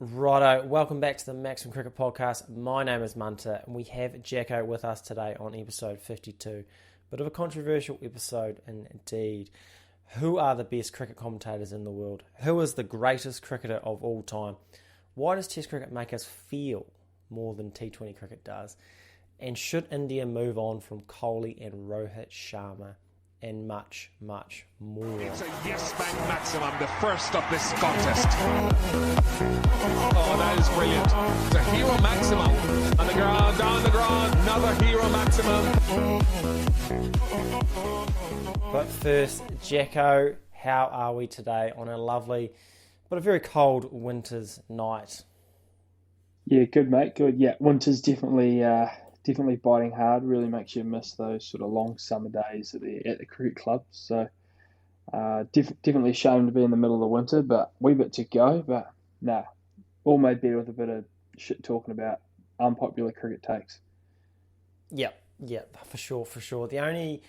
Righto, welcome back to the Maximum Cricket Podcast. My name is Munter, and we have Jacko with us today on episode 52. Bit of a controversial episode indeed. Who are the best cricket commentators in the world? Who is the greatest cricketer of all time? Why does Test cricket make us feel more than T20 cricket does? And should India move on from Kohli and Rohit Sharma? And much, much more. It's a yes-bang maximum, the first of this contest. Oh, that is brilliant. It's a hero maximum. On the ground, down the ground, another hero maximum. But first, Jacko, how are we today on a lovely, but a very cold winter's night? Yeah, good, mate. Good. Yeah, winter's definitely biting hard. Really makes you miss those sort of long summer days at the cricket club. So definitely ashamed to be in the middle of the winter, but wee bit to go. But nah, all made better with a bit of shit talking about unpopular cricket takes. Yep, for sure. The only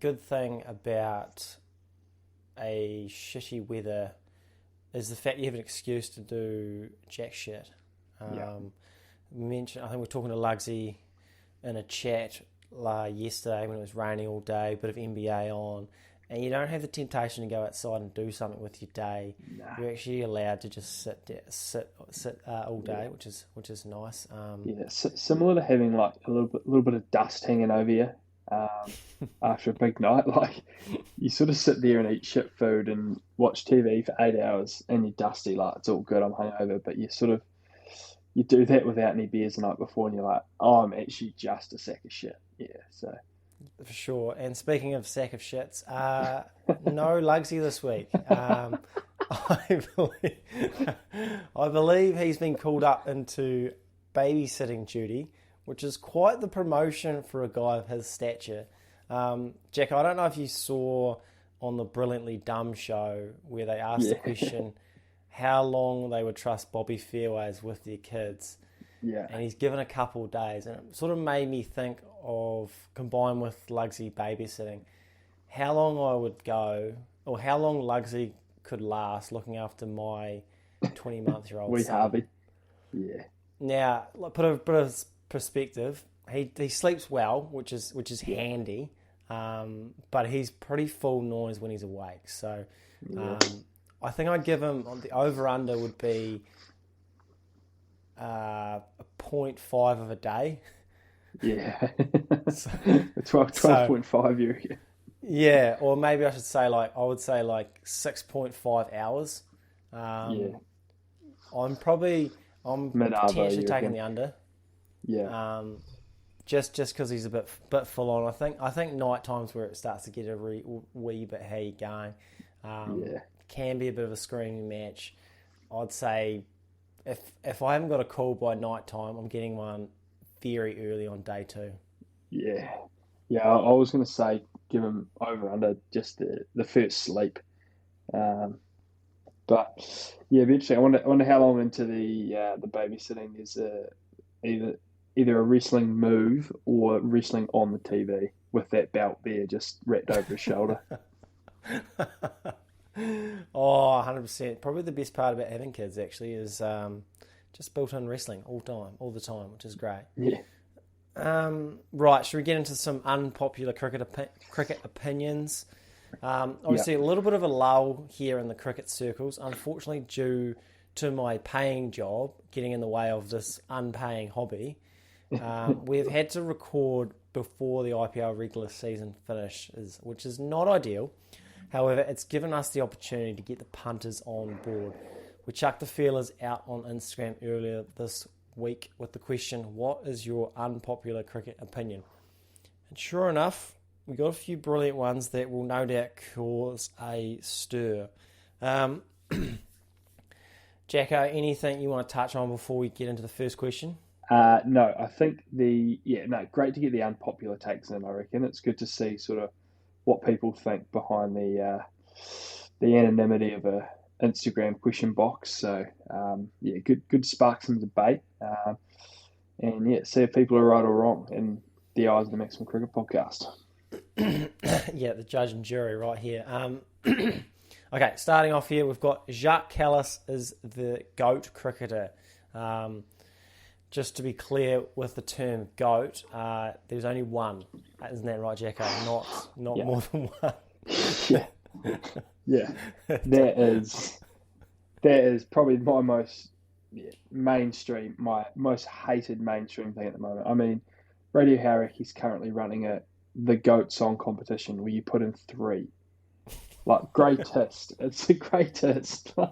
good thing about a shitty weather is the fact you have an excuse to do jack shit. I think we were talking to Lugsy in a chat yesterday when it was raining all day, bit of NBA on, and you don't have the temptation to go outside and do something with your day. Nah. You're actually allowed to just sit all day, which is nice. Similar to having like a little bit of dust hanging over you after a big night. Like you sort of sit there and eat shit food and watch TV for 8 hours, and you're dusty. Like it's all good, I'm hungover, but you do that without any beers the night before, and you're like, oh, I'm actually just a sack of shit. Yeah, so. For sure. And speaking of sack of shits, no Lugsy this week. I believe he's been called up into babysitting duty, which is quite the promotion for a guy of his stature. Jack, I don't know if you saw on the Brilliantly Dumb show where they asked the question how long they would trust Bobby Fairways with their kids. Yeah. And he's given a couple of days, and it sort of made me think of, combined with Lugsy babysitting, how long I would go, or how long Lugsy could last looking after my 20-month-old Wee son. Harvey. Yeah. Now, put a bit of perspective. He sleeps well, which is handy, but he's pretty full noise when he's awake. So I think I'd give him, the over-under would be a 0.5 of a day. Yeah. 12.5 you reckon? Yeah, or maybe I would say 6.5 hours. I'm potentially taking the under. Yeah. Just because he's a bit full on. I think night time's where it starts to get a wee bit how you going. Can be a bit of a screaming match. I'd say if I haven't got a call by night time, I'm getting one very early on day 2. Yeah. I was going to say give him over under just the first sleep. But yeah, it'd be interesting. I wonder how long into the babysitting is either a wrestling move or wrestling on the TV with that belt there just wrapped over his shoulder. Oh, 100%. Probably the best part about having kids actually is just built-in wrestling all the time, which is great. Yeah. Right, should we get into some unpopular cricket opinions? Obviously, a little bit of a lull here in the cricket circles, unfortunately due to my paying job getting in the way of this unpaying hobby. We've had to record before the IPL regular season finishes, which is not ideal. However, it's given us the opportunity to get the punters on board. We chucked the feelers out on Instagram earlier this week with the question, what is your unpopular cricket opinion? And sure enough, we got a few brilliant ones that will no doubt cause a stir. Jacko, anything you want to touch on before we get into the first question? No, I think great to get the unpopular takes in, I reckon. It's good to see sort of what people think behind the anonymity of a Instagram question box. So good to spark some debate, and see if people are right or wrong in the eyes of the Maximum Cricket Podcast. Yeah, the judge and jury right here. Okay, starting off here, we've got Jacques Kallis is the GOAT cricketer. Just to be clear with the term GOAT, there's only one. Isn't that right, Jacko? Not more than one. Yeah. That is probably my most mainstream, my most hated mainstream thing at the moment. I mean, Radio Harrick is currently running the GOAT song competition where you put in 3. Like, greatest. It's the greatest. Like,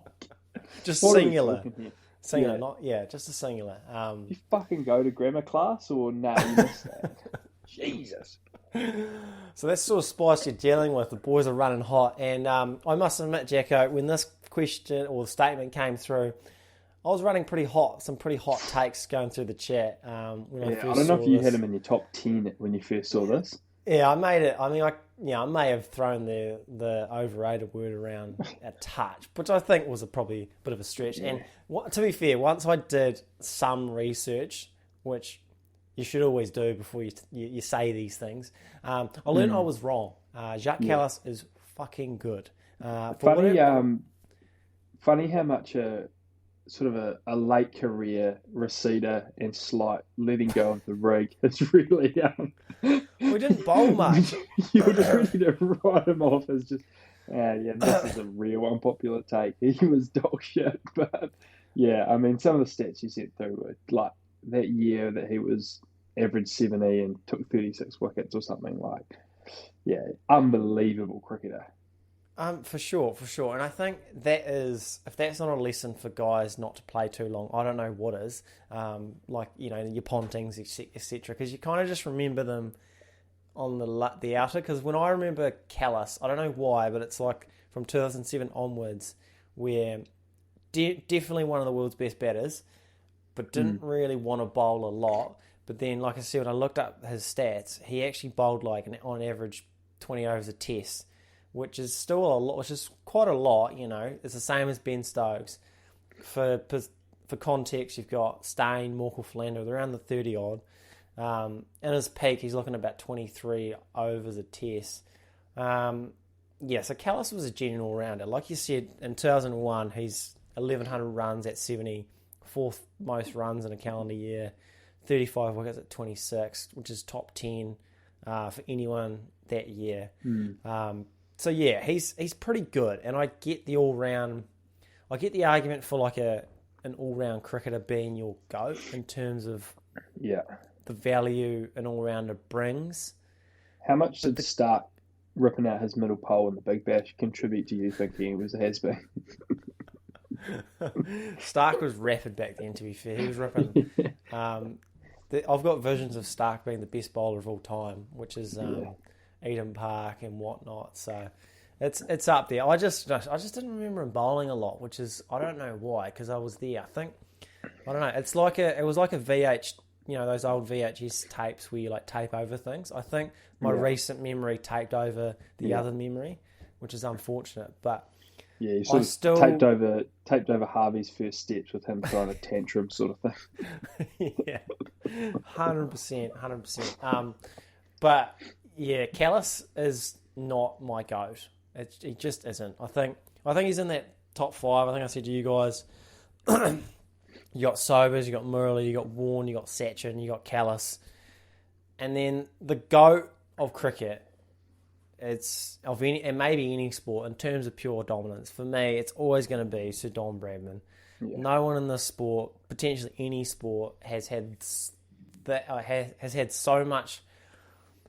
just singular. Singular, just a singular. You fucking go to grammar class or no, you missed that. Jesus. So that's sort of spice you're dealing with. The boys are running hot. And I must admit, Jacko, when this question or the statement came through, I was running pretty hot, some pretty hot takes going through the chat. I don't know if you had them in your top 10 when you first saw this. Yeah, I made it. I mean, I may have thrown the overrated word around a touch, which I think was probably a bit of a stretch. Yeah. And to be fair, once I did some research, which you should always do before you say these things, I learned I was wrong. Jacques Kallis is fucking good. Funny how much sort of a late career receder and slight letting go of the rig. It's really we didn't bowl much. You were just ready to write him off as just this is a real unpopular take. He was dog shit, but yeah, I mean some of the stats you sent through were like that year that he was average 70 and took 36 wickets or something, like unbelievable cricketer. For sure. And I think that is, if that's not a lesson for guys not to play too long, I don't know what is. Like, your Pontings, etc. Because you kind of just remember them on the outer. Because when I remember Kallis, I don't know why, but it's like from 2007 onwards, where definitely one of the world's best batters, but didn't really want to bowl a lot. But then, like I said, when I looked up his stats, he actually bowled like on average 20 overs a test, which is still a lot, which is quite a lot, It's the same as Ben Stokes. For context, you've got Stain, Morkel, Philander, they're around the 30-odd. In his peak, he's looking at about 23 overs a test. So Kallis was a genuine all-rounder. Like you said, in 2001, he's 1,100 runs at 70, fourth most runs in a calendar year, 35 wickets at 26, which is top 10 for anyone that year. So yeah, he's pretty good, and I get the all-round. I get the argument for like an all-round cricketer being your GOAT in terms of the value an all-rounder brings. How much did Stark ripping out his middle pole in the Big Bash contribute to you thinking it was a has-been? Stark was rapid back then. To be fair, he was ripping. I've got visions of Stark being the best bowler of all time, which is. Eden Park and whatnot, so it's up there. I just didn't remember him bowling a lot, which is I don't know why, because I was there. I don't know. It was like a VH, those old VHS tapes where you like tape over things. I think my recent memory taped over the other memory, which is unfortunate. But you sort of taped over Harvey's first steps with him throwing a tantrum, sort of thing. 100%. But. Yeah, Kallis is not my GOAT. He just isn't. I think he's in that top 5. I think I said to you guys, you got Sobers, you got Murley, you got Warne, you got Sachin, you got Kallis. And then the GOAT of cricket, and maybe any sport, in terms of pure dominance, for me, it's always going to be Sir Don Bradman. Yeah. No one in this sport, potentially any sport, has had so much...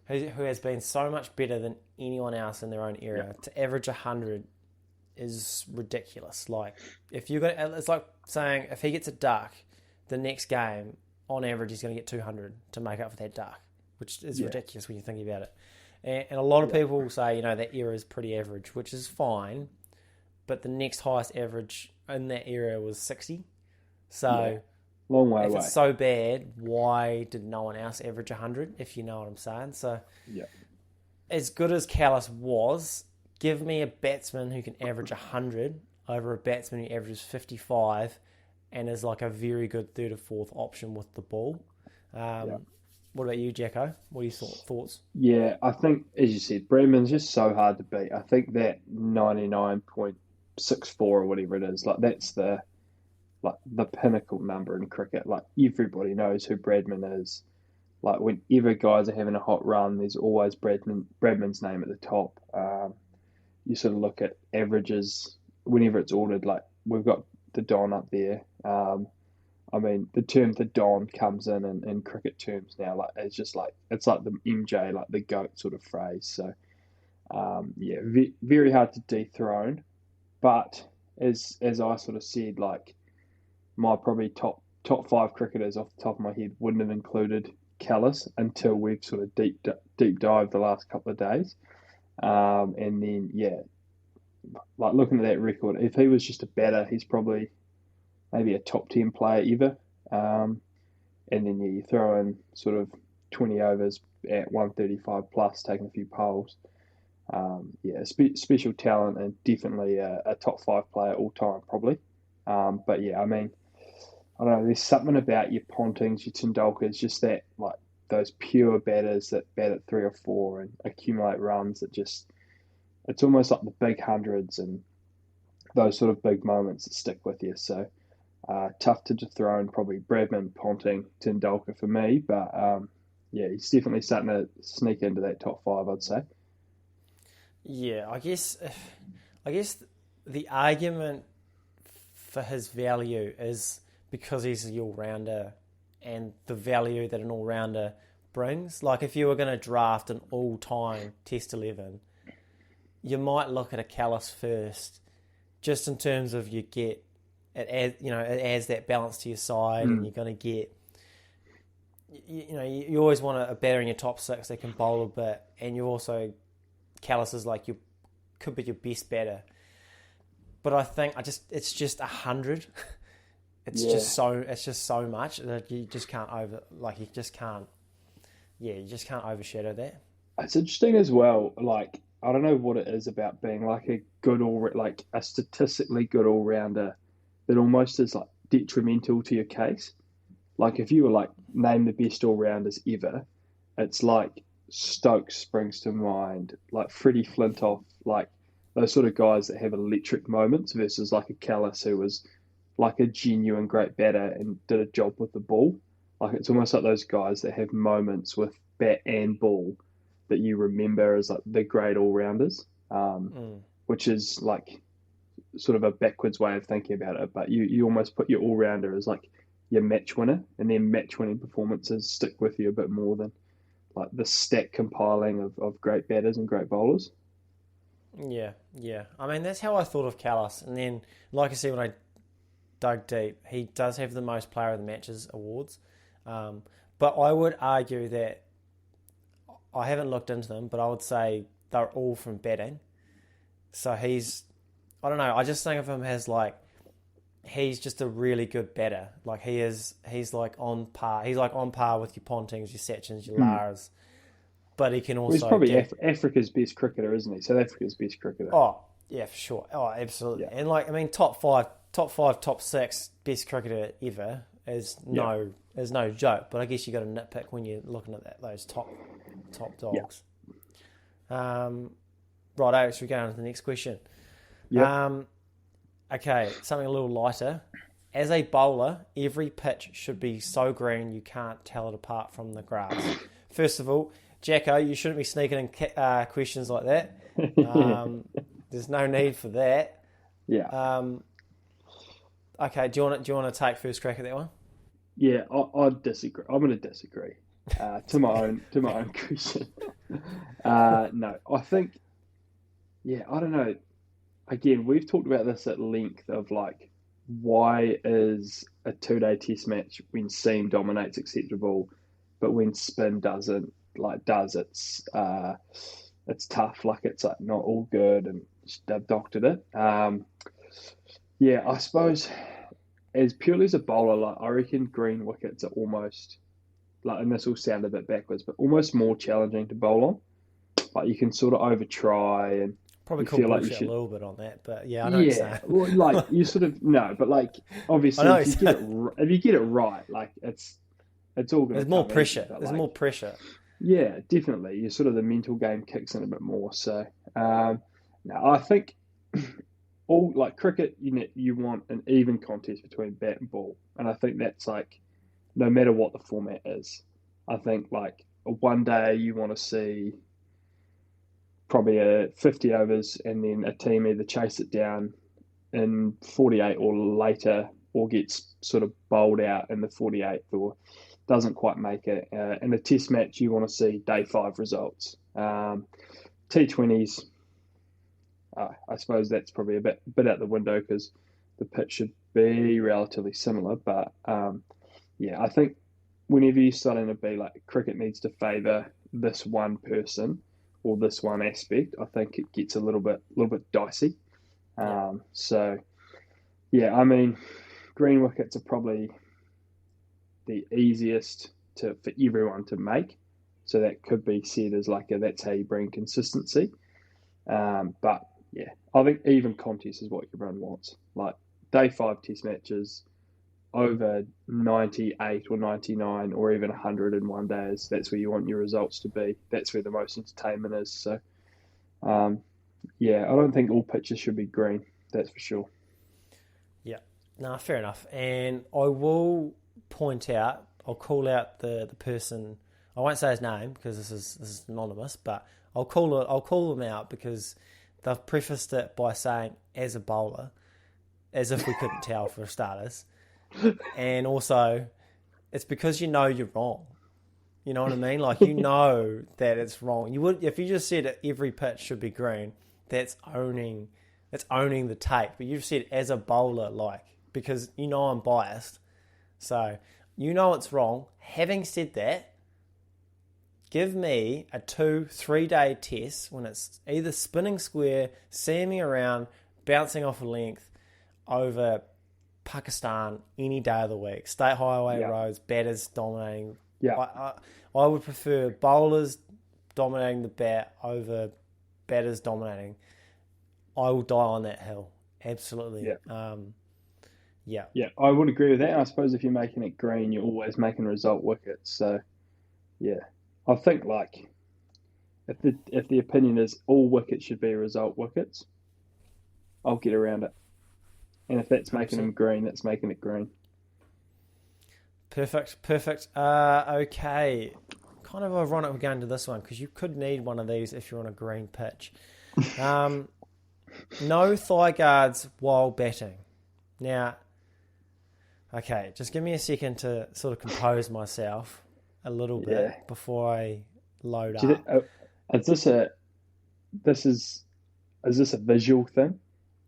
who has been so much better than anyone else in their own era. Yeah. To average 100 is ridiculous. Like, it's like saying if he gets a duck, the next game, on average, he's going to get 200 to make up for that duck, which is ridiculous when you think about it. And a lot of people will say, that era is pretty average, which is fine, but the next highest average in that era was 60. So... long way away. If it's so bad, why did no one else average 100, if you know what I'm saying? So, as good as Kallis was, give me a batsman who can average 100 over a batsman who averages 55 and is like a very good third or fourth option with the ball. What about you, Jacko? What are your thoughts? Yeah, I think, as you said, Bradman's just so hard to beat. I think that 99 6'4" or whatever it is. Like that's the pinnacle number in cricket. Like everybody knows who Bradman is. Like whenever guys are having a hot run, there's always Bradman's name at the top. You sort of look at averages whenever it's ordered. Like we've got the Don up there. I mean, the term the Don comes in cricket terms now. Like it's just like it's like the MJ, like the GOAT sort of phrase. So yeah, very hard to dethrone. But as I sort of said, like my probably top 5 cricketers off the top of my head wouldn't have included Kallis until we've sort of deep dived the last couple of days. And then, yeah, like looking at that record, if he was just a batter, he's probably maybe a top 10 player ever. And then, yeah, you throw in sort of 20 overs at 135 plus, taking a few poles. Yeah, special talent and definitely a top 5 player all time, probably. But yeah, I mean, I don't know, there's something about your Pontings, your Tendulkars, just that, like, those pure batters that bat at 3 or 4 and accumulate runs that just, it's almost like the big hundreds and those sort of big moments that stick with you. So tough to dethrone probably Bradman, Ponting, Tendulkar for me, but yeah, he's definitely starting to sneak into that top 5, I'd say. Yeah, I guess the argument for his value is because he's the all-rounder and the value that an all-rounder brings. Like if you were going to draft an all-time Test 11, you might look at a Kallis first, just in terms of it adds that balance to your side, and you're going to get, you always want a batter in your top 6 that can bowl a bit, and you also, Kallis is like could be your best batter. But I think it's just 100. It's just so much that you just can't overshadow that. It's interesting as well. Like, I don't know what it is about being like a statistically good all rounder that almost is like detrimental to your case. Like if you were like name the best all rounders ever, it's like Stokes springs to mind, like Freddie Flintoff, like those sort of guys that have electric moments versus like a Kallis who was like a genuine great batter and did a job with the ball. Like it's almost like those guys that have moments with bat and ball that you remember as like the great all-rounders, which is like sort of a backwards way of thinking about it. But you almost put your all-rounder as like your match winner, and then match-winning performances stick with you a bit more than like the stat compiling of great batters and great bowlers. Yeah. I mean, that's how I thought of Kallis. And then, like I said, when I dug deep, he does have the most player of the matches awards. But I would argue that, I haven't looked into them, but I would say they're all from batting. So I don't know, I just think of him as like, he's just a really good batter. Like he's like on par. He's like on par with your Pontings, your Sachins, your Laras. But he can also... Well, he's probably Africa's best cricketer, isn't he? South Africa's best cricketer. Oh, yeah, for sure. Oh, absolutely. Yeah. And like, I mean, top 5, top 6 best cricketer ever is no joke. But I guess you got to nitpick when you're looking at those top dogs. Yeah. Right, should we go on to the next question? Yeah. Okay, something a little lighter. As a bowler, every pitch should be so green you can't tell it apart from the grass. First of all, Jacko, you shouldn't be sneaking in questions like that. There's no need for that. Yeah. Okay. Do you want to take first crack at that one? Yeah, I disagree. I'm going to disagree. To my own question. No, I think. Yeah, I don't know. Again, we've talked about this at length of like, why is a 2-day test match when seam dominates acceptable, but when spin doesn't? It's tough. Like it's like not all good, and they've doctored it. Yeah, I suppose as purely as a bowler, like I reckon green wickets are almost like, and this will sound a bit backwards, but almost more challenging to bowl on. Like you can sort of over try and probably feel like you should a little bit on that, but yeah, I know what you're saying. Well, like you sort of no, but like obviously if you get it right, like it's all good. There's more pressure. There's more pressure. Yeah, definitely. You sort of the mental game kicks in a bit more. So, no, I think all like cricket, you want an even contest between bat and ball, and I think that's like no matter what the format is. I think like one day you want to see probably a 50 overs, and then a team either chase it down in 48 or later, or gets sort of bowled out in the 48th, or doesn't quite make it. In a test match, you want to see day 5 results. T20s, I suppose that's probably a bit out the window because the pitch should be relatively similar. But yeah, I think whenever you're starting to be like cricket needs to favour this one person or this one aspect, I think it gets a little bit dicey. So yeah, I mean, green wickets are probably the easiest for everyone to make. So that could be said as like that's how you bring consistency. But yeah, I think even contest is what everyone wants. Like day 5 test matches over 98 or 99 or even 100 in one day that's where you want your results to be. That's where the most entertainment is. So yeah, I don't think all pitches should be green. That's for sure. Yeah, no, fair enough. And I will point out, I'll call out the person. I won't say his name because this is anonymous, but I'll call them out because they've prefaced it by saying as a bowler, as if we couldn't tell for starters, and also it's because you know you're wrong. You know what I mean? Like you know that it's wrong. You would if you just said every pitch should be green. That's owning the take. But you've said as a bowler, like because you know I'm biased, so you know it's wrong. Having said that, give me a 2-3 day test when it's either spinning square, seaming around, bouncing off a length over Pakistan any day of the week. State highway roads, batters dominating. Yeah, I would prefer bowlers dominating the bat over batters dominating. I will die on that hill. Absolutely. Yeah. Yeah, I would agree with that. And I suppose if you're making it green, you're always making result wickets. So yeah, I think like if the opinion is all wickets should be result wickets, I'll get around it. And if that's making them green, that's making it green. Perfect. Okay. Kind of ironic we're going to this one because you could need one of these if you're on a green pitch. No thigh guards while batting. Now, okay, just give me a second to sort of compose myself a little bit before I load up. Is this a visual thing,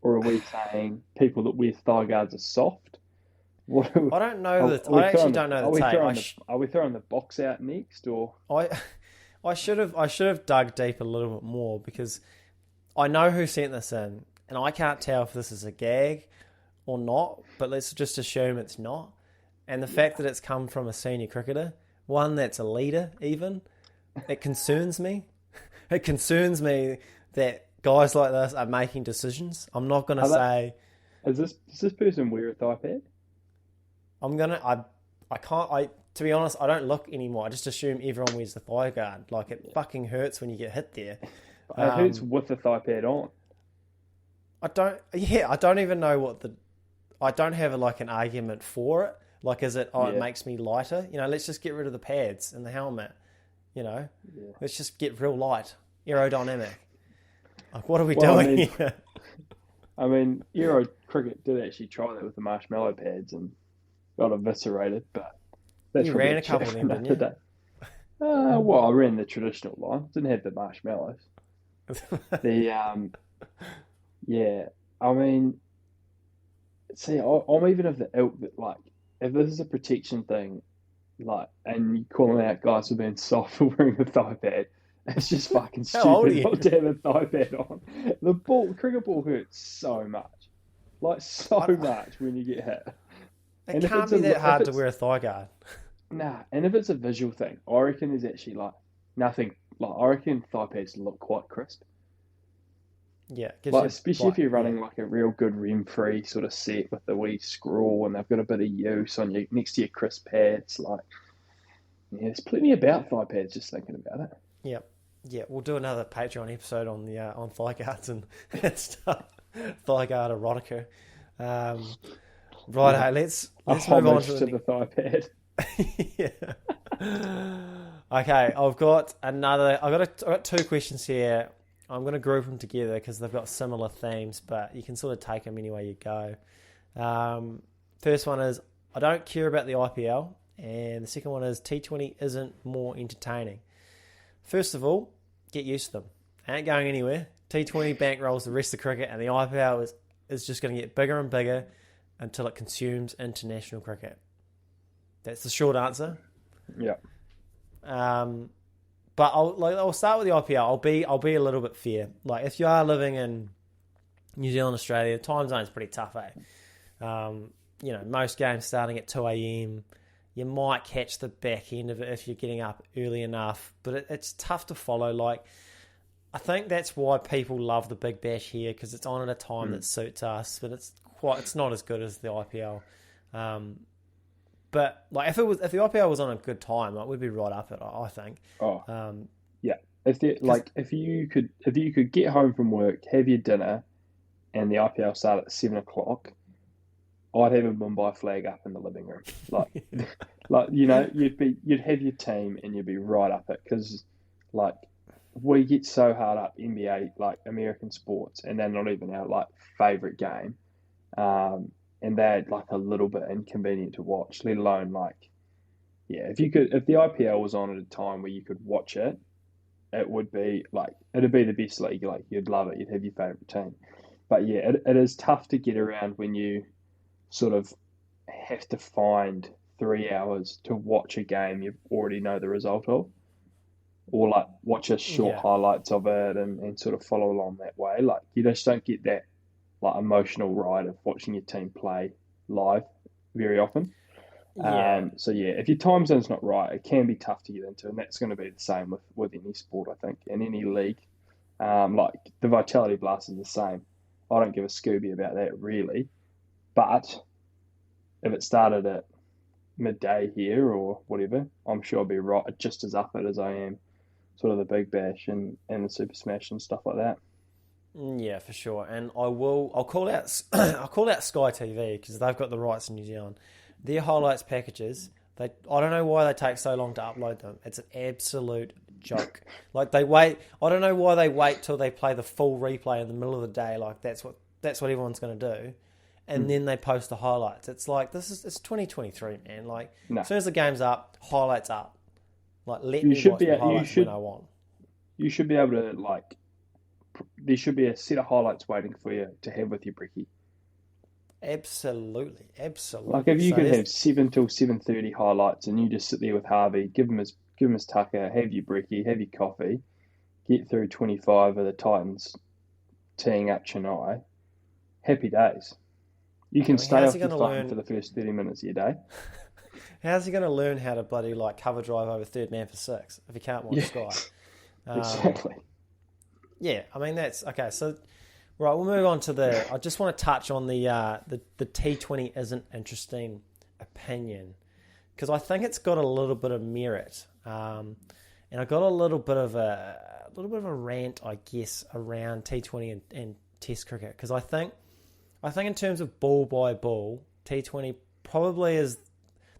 or are we saying people that wear thigh guards are soft? I don't know I actually don't know the tape. Are we throwing the box out next, or I should have dug deep a little bit more because I know who sent this in, and I can't tell if this is a gag or not. But let's just assume it's not. And the fact that it's come from a senior cricketer, one that's a leader, even, it concerns me. It concerns me that guys like this are making decisions. I'm not going to say. Does this person wear a thigh pad? To be honest, I don't look anymore. I just assume everyone wears the thigh guard. Like, it fucking hurts when you get hit there. It hurts with the thigh pad on. I don't even know I don't have an argument for it. Like, is it, it makes me lighter? Let's just get rid of the pads and the helmet. Let's just get real light, aerodynamic. Like, what are we doing here? I mean, Euro cricket did actually try that with the marshmallow pads and got eviscerated, but that's you ran a couple of them, didn't you? Well, I ran the traditional line. Didn't have the marshmallows. I mean, see, I'm even of the ilk that, like, if this is a protection thing, like, and you're calling out guys for being soft for wearing a thigh pad, it's just fucking stupid not to have a thigh pad on. The cricket ball hurts so much. Like, so much when you get hit. It can't be that hard to wear a thigh guard. Nah, and if it's a visual thing, I reckon there's actually, like, nothing. Like, I reckon thigh pads look quite crisp. Yeah. Especially if you're running, like, a real good rem-free sort of set with the wee scroll and they've got a bit of use on you next to your crisp pads. Like, yeah, there's plenty about thigh pads just thinking about it. Yep. Yeah, we'll do another Patreon episode on the on thigh guards and stuff. thigh guard erotica. Righto, let's move on to the thigh pad. Yeah. Okay, I've got 2 questions here. I'm going to group them together because they've got similar themes, but you can sort of take them any way you go. First one is, I don't care about the IPL, and the second one is, T20 isn't more entertaining. First of all, get used to them. Ain't going anywhere. T20 bankrolls the rest of cricket, and the IPL is just going to get bigger and bigger until it consumes international cricket. That's the short answer. Yeah. But I'll start with the IPL. I'll be a little bit fair. Like, if you are living in New Zealand, Australia, the time zone's pretty tough, most games starting at 2 a.m. You might catch the back end of it if you're getting up early enough, but it's tough to follow. Like, I think that's why people love the Big Bash here, because it's on at a time that suits us, but it's not as good as the IPL. But like, if the IPL was on a good time, like, we'd be right up it, I think. Yeah. If you could get home from work, have your dinner, and the IPL started at 7:00, I'd have a Mumbai flag up in the living room. You'd have your team and you'd be right up it, because like, we get so hard up NBA, like American sports, and they're not even our like favorite game. And they're like a little bit inconvenient to watch, let alone like, if the IPL was on at a time where you could watch it, it'd be the best league. Like, you'd love it. You'd have your favorite team. But yeah, it is tough to get around when you sort of have to find 3 hours to watch a game you already know the result of, or like watch a short highlights of it and sort of follow along that way. Like, you just don't get that like emotional ride of watching your team play live very often. If your time zone's not right, it can be tough to get into, and that's going to be the same with any sport, I think, in any league. Like, the Vitality Blast is the same. I don't give a Scooby about that, really. But if it started at midday here or whatever, I'm sure I'll be right, just as up it as I am sort of the Big Bash and the Super Smash and stuff like that. Yeah, for sure. And I'll call out Sky TV, because they've got the rights in New Zealand. Their highlights packages, I don't know why they take so long to upload them. It's an absolute joke. Like, I don't know why they wait till they play the full replay in the middle of the day. Like, that's what everyone's going to do. And then they post the highlights. It's like, it's 2023, man. Like, as soon as the game's up, highlights up. Like, let me watch the highlights when I want. You should be able to, like, there should be a set of highlights waiting for you to have with your brekkie. Absolutely. Like, if you could have 7 till 7:30 highlights, and you just sit there with Harvey, give him his tucker, have your brekkie, have your coffee, get through 25 of the Titans teeing up Chennai, happy days. You can stay off your phone for the first 30 minutes of your day. How's he going to learn how to bloody like cover drive over third man for 6 if he can't watch Sky? Exactly. Yeah, I mean, that's okay. So, right, we'll move on to I just want to touch on the T20 isn't interesting opinion, because I think it's got a little bit of merit, and I got a little bit of a rant, I guess, around T20 and Test cricket, because I think in terms of ball by ball, T20 probably is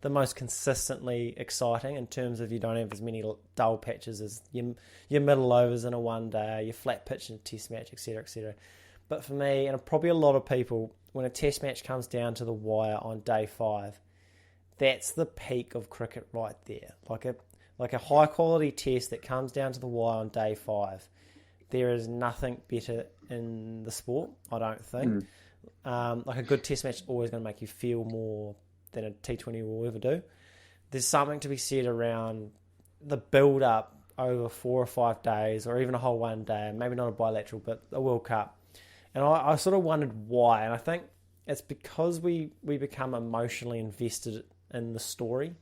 the most consistently exciting, in terms of you don't have as many dull patches as your middle overs in a one day, your flat pitch in a test match, etc., etc. But for me, and probably a lot of people, when a test match comes down to the wire on day 5, that's the peak of cricket right there. Like a high quality test that comes down to the wire on day 5. There is nothing better in the sport, I don't think. Like, a good test match is always going to make you feel more than a T20 will ever do. There's something to be said around the build-up over 4 or 5 days, or even a whole one day, maybe not a bilateral, but a World Cup. And I sort of wondered why, and I think it's because we become emotionally invested in the story.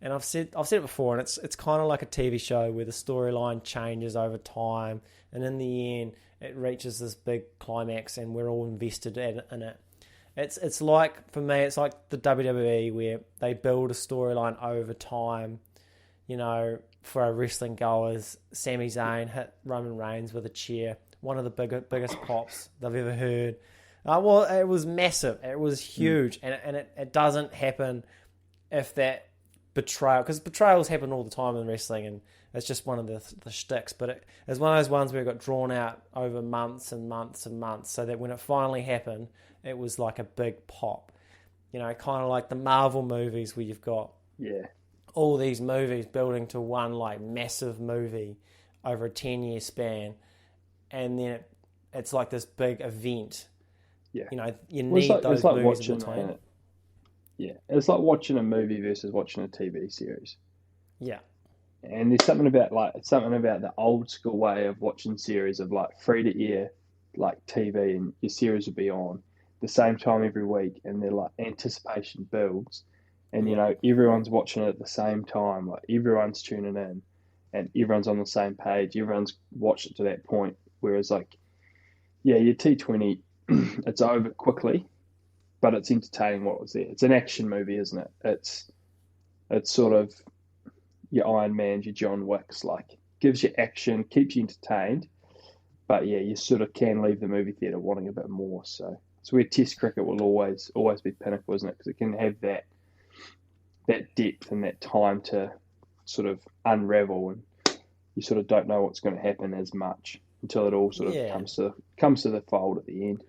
And I've said it before, and it's kind of like a TV show where the storyline changes over time, and in the end, it reaches this big climax, and we're all invested in it. It's like, for me, it's like the WWE, where they build a storyline over time. You know, for our wrestling goers, Sami Zayn hit Roman Reigns with a chair. one of the biggest pops they've ever heard. Well, it was massive. It was huge, and it doesn't happen if that betrayal, because betrayals happen all the time in wrestling, and it's just one of the shticks. But it's one of those ones where it got drawn out over months and months and months, so that when it finally happened, it was like a big pop. You know, kind of like the Marvel movies where you've got all these movies building to one like massive movie over a 10-year span, and then it's like this big event. Yeah. You know, you need those movies in between. It's like watching a movie versus watching a TV series. Yeah. And there's something about the old school way of watching series of like free to air, like TV, and your series will be on the same time every week, and they're like anticipation builds, and you know everyone's watching it at the same time, like everyone's tuning in, and everyone's on the same page. Everyone's watched it to that point. Whereas like, your T20, it's over quickly, but it's entertaining what was there. It's an action movie, isn't it? It's sort of your Iron Mans, your John Wicks, like gives you action, keeps you entertained, but you sort of can leave the movie theatre wanting a bit more. So it's where Test cricket will always be pinnacle, isn't it? Because it can have that depth and that time to sort of unravel, and you sort of don't know what's going to happen as much until it all sort of comes to the fold at the end.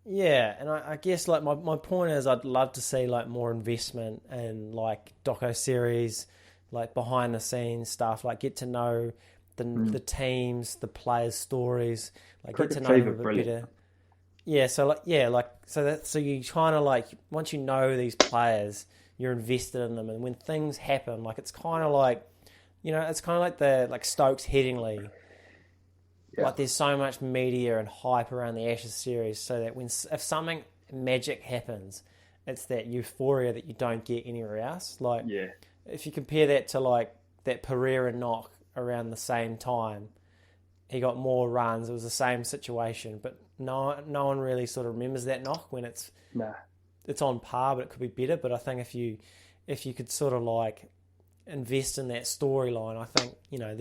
Yeah, and I guess like my point is I'd love to see like more investment in like doco series, like behind the scenes stuff, like get to know the teams, the players' stories, like Cricket get to know them a bit brilliant. better. Yeah, so you kind of like once you know these players, you're invested in them, and when things happen, like it's kind of like, you know, it's kind of like the Stokes Headingley. Yeah. Like there's so much media and hype around the Ashes series, so that if something magic happens, it's that euphoria that you don't get anywhere else. Like if you compare that to like that Pereira knock around the same time, he got more runs. It was the same situation, but no one really sort of remembers that knock when it's on par, but it could be better. But I think if you could sort of like invest in that storyline, I think, you know,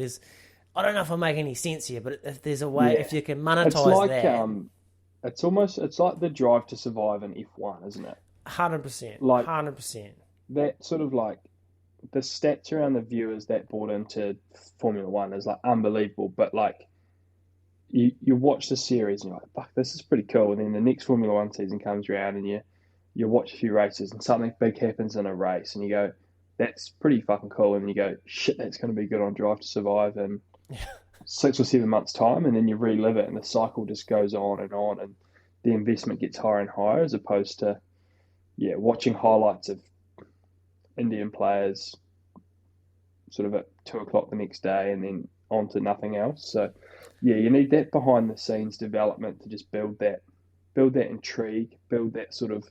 I don't know if I make any sense here, but if there's a way, if you can monetize it's like the Drive to Survive in F1, isn't it? 100%. Like 100%. That sort of like the stats around the viewers that bought into Formula One is like unbelievable. But like you watch the series and you're like, fuck, this is pretty cool. And then the next Formula One season comes around and you watch a few races and something big happens in a race and you go, that's pretty fucking cool. And you go, shit, that's going to be good on Drive to Survive in 6 or 7 months' time. And then you relive it and the cycle just goes on and the investment gets higher and higher, as opposed to, watching highlights of Indian players sort of at 2:00 the next day and then on to nothing else. So, you need that behind the scenes development to just build that intrigue, build that sort of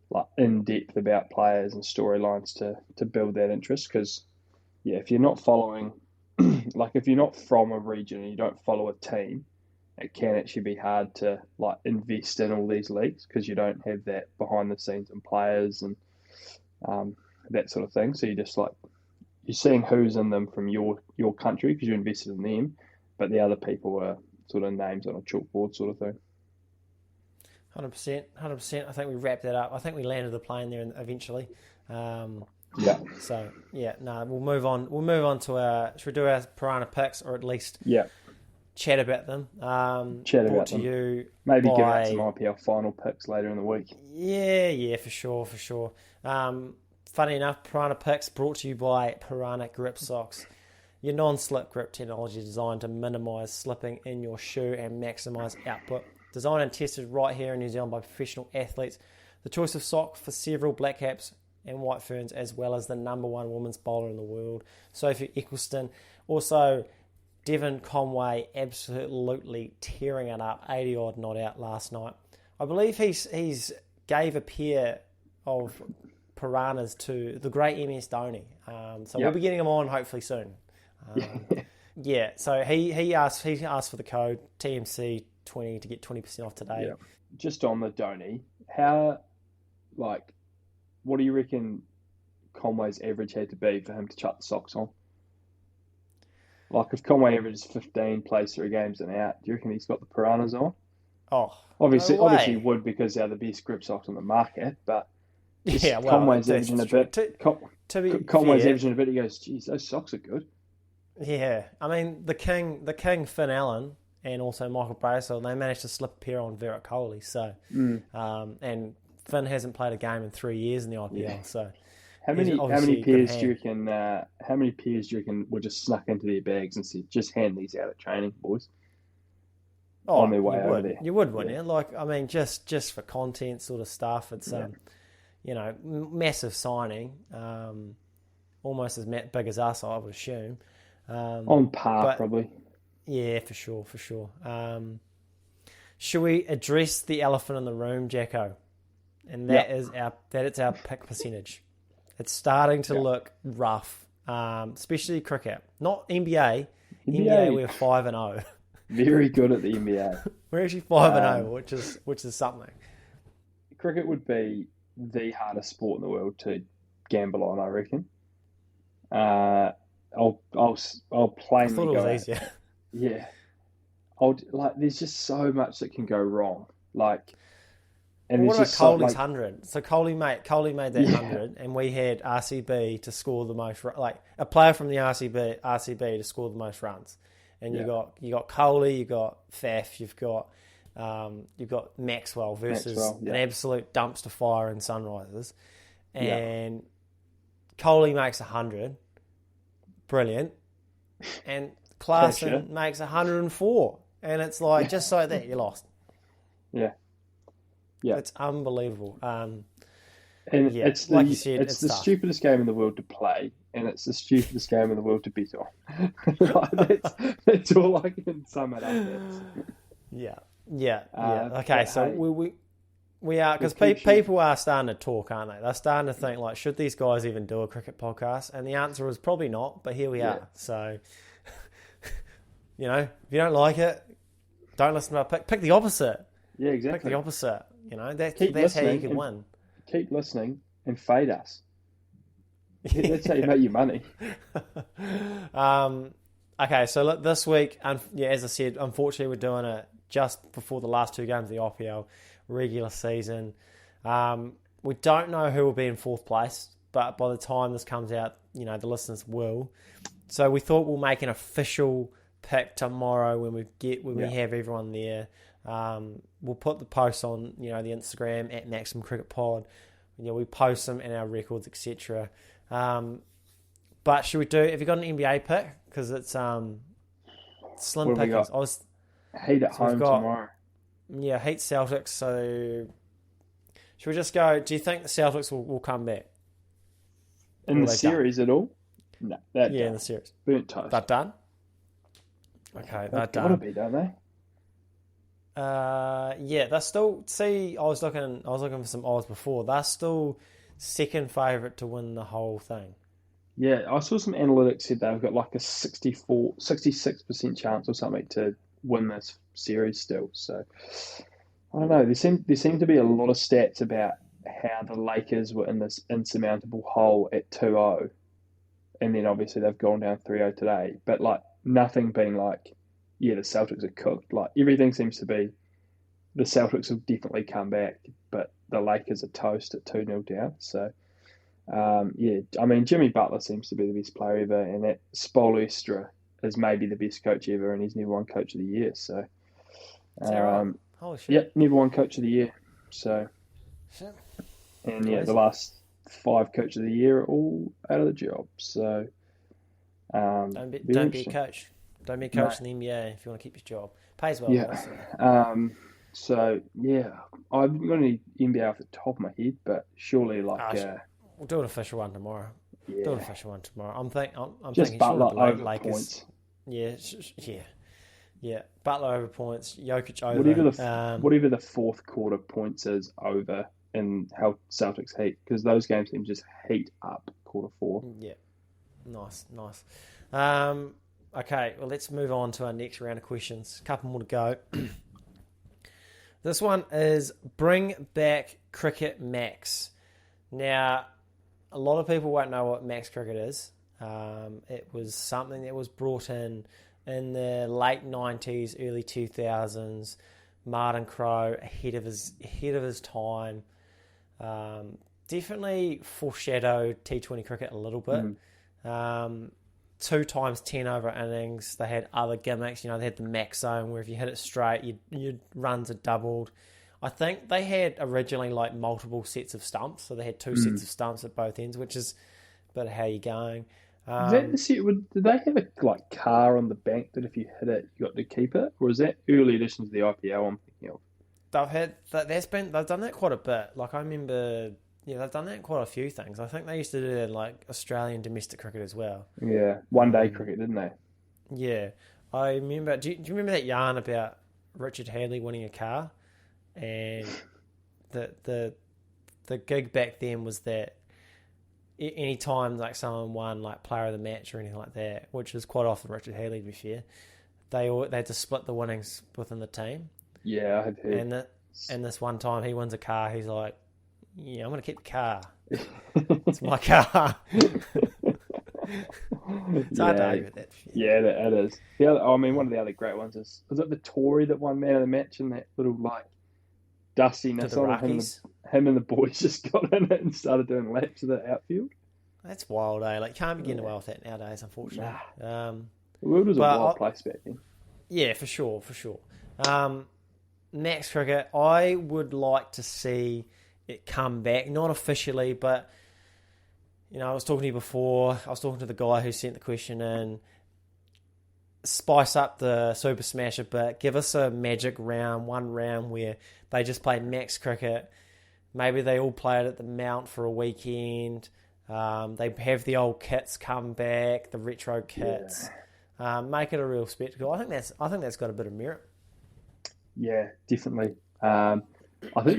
like in depth about players and storylines to build that interest. Because, if you're not following, like if you're not from a region and you don't follow a team, it can actually be hard to like invest in all these leagues because you don't have that behind the scenes and players and that sort of thing. So you're just like, you're seeing who's in them from your country because you invested in them, but the other people are sort of names on a chalkboard sort of thing. 100%. I think we wrapped that up. I think we landed the plane there eventually. So we'll move on. We'll move on to should we do our Piranha picks, or at least chat about them? Chat about them. You maybe give out some IPL final picks later in the week. Yeah, for sure. Funny enough, Piranha picks brought to you by Piranha Grip Socks. Your non-slip grip technology designed to minimise slipping in your shoe and maximise output. Designed and tested right here in New Zealand by professional athletes. The choice of sock for several black caps and white ferns, as well as the #1 women's bowler in the world, Sophie Eccleston. Also, Devon Conway absolutely tearing it up, 80-odd not out last night. I believe he's gave a pair of piranhas to the great MS Dhoni. We'll be getting him on hopefully soon. So he asked for the code TMC20 to get 20% off today. Just on the Dhoni, what do you reckon Conway's average had to be for him to chuck the socks on? Like if Conway averages 15 plays 3 games and out, do you reckon he's got the piranhas on? Oh, Obviously, no way. obviously he would because they're the best grip socks on the market. But Yeah, well, Conway's that's averaging a true. bit. To be Conway's fair, averaging a bit. He goes, "Geez, those socks are good." yeah. I mean, the king Finn Allen and also Michael Bracewell, they managed to slip a pair on Rohit Kohli. So, and Finn hasn't played a game in 3 years in the IPL. Yeah. So, How he's many obviously pairs good do you hand. reckon? How many pairs do you reckon were just snuck into their bags and said, "Just hand these out at training, boys," on Oh, their way you over would. there? You would, wouldn't Yeah. you? Like, I mean, just for content sort of stuff. It's massive signing, almost as big as us, I would assume. On par, But probably. yeah, for sure. Should we address the elephant in the room, Jacko? And it's our pick percentage. It's starting to look rough, especially cricket. Not NBA. NBA we're 5-0. Very good at the NBA. We're actually 5-0, which is something. Cricket would be the hardest sport in the world to gamble on, I reckon. I'll I plainly thought it go out. was easier. Yeah. There's just so much that can go wrong. And What about there's just so, Kohli's 100? So Kohli made that Yeah. 100, and we had RCB to score the most, like a player from the RCB to score the most runs. And you got Kohli, you got Faf, you've got Maxwell versus an absolute dumpster fire in Sunrisers, and Kohli makes 100, brilliant, and Klaassen makes 104, and it's like just like that you lost. Yeah. Yeah. It's unbelievable. And it's like you said, it's it's the tough. stupidest game in the world to play, and it's the stupidest game in the world to bet on. That's all I can sum it up as. Yeah. Okay, but so hey, we are, because people are starting to talk, aren't they? They're starting to think, like, should these guys even do a cricket podcast? And the answer is probably not, but here we are. So, if you don't like it, don't listen to our pick. Pick the opposite. Yeah, exactly. Pick the opposite. Keep That's how you listening can win. Keep listening and fade us. That's how you make your money. Okay, so look, this week, as I said, unfortunately we're doing it just before the last 2 games of the IPL regular season. We don't know who will be in 4th place, but by the time this comes out, the listeners will. So we thought we'll make an official pick tomorrow when we have everyone there. We'll put the posts on, the Instagram at Maximum Cricket Pod. We post them in our records, etc. But should we have you got an NBA pick? Because it's slim What have we pickings. got? Heat at home tomorrow. Yeah, Heat Celtics. So should we just go? Do you think the Celtics will come back? In the series at all? No, they're done. In the series. Burnt toast. They're done? Okay, they're They've done. got to be, don't they? They're still. See, I was looking for some odds before. They're still second favourite to win the whole thing. Yeah, I saw some analytics said they've got like a 66% chance or something to win this series still. So I don't know. There seem to be a lot of stats about how the Lakers were in this insurmountable hole at 2-0, and then obviously they've gone down 3-0 today. But like nothing being like, the Celtics are cooked. Like everything seems to be the Celtics have definitely come back, but the Lakers are toast at 2-0 down. So. Jimmy Butler seems to be the best player ever, and that Spoelstra is maybe the best coach ever, and he's never won Coach of the Year. So, Is that right? Holy shit! Yep, never won Coach of the Year. So, Shit. and Crazy. the last 5 Coach of the Year are all out of the job. So, Don't be a coach. Don't be a coach in the NBA if you want to keep your job. Pays well. Yeah. Though, so. I haven't got any NBA off the top of my head, but surely we'll do an official one tomorrow. Yeah. Do an official one tomorrow. I'm Just thinking Butler surely over Lakers. points. Yeah. Butler over points. Jokic over. Whatever the 4th quarter points is over in how Celtics heat, because those games seem to just heat up quarter 4. Yeah. Nice. Okay, well, let's move on to our next round of questions. A couple more to go. This one is bring back Cricket Max. Now, a lot of people won't know what Max Cricket is. It was something that was brought in the late 90s, early 2000s. Martin Crowe ahead of his time. Definitely foreshadowed T20 cricket a little bit. 2 times 10 over innings. They had other gimmicks. They had the max zone where if you hit it straight, your runs are doubled. I think they had originally like multiple sets of stumps, so they had 2 sets of stumps at both ends, which is a bit of how you're going. Is that the set? Did they have a car on the bank that if you hit it, you got to keep it, or is that early additions to the IPL? I'm thinking of. They've done that quite a bit. Like I remember, they've done that in quite a few things. I think they used to do it in like Australian domestic cricket as well. Yeah, one-day cricket, didn't they? Yeah, I remember. Do you remember that yarn about Richard Hadley winning a car? And the gig back then was that any time like someone won like player of the match or anything like that, which was quite often Richard Hadley to be fair, they had to split the winnings within the team. Yeah, I have heard. And this one time he wins a car, he's like, "Yeah, I'm going to keep the car. It's my car." It's hard to argue with that. Yeah, it is. One of the other great ones was it the Tory that won man of the match in that little dustiness on him and the boys just got in it and started doing laps of the outfield. That's wild, eh? Like, can't be getting away with that nowadays, unfortunately. Nah. The world was a wild place back then. Yeah, for sure. Next cricket, I would like to see it come back, not officially, but I was talking to you before. I was talking to the guy who sent the question in. Spice up the Super Smash a bit. Give us a magic round, one round where they just play max cricket. Maybe they all play it at the Mount for a weekend. They have the old kits come back, the retro kits. Yeah. Make it a real spectacle. I think that's got a bit of merit. Yeah, definitely. I think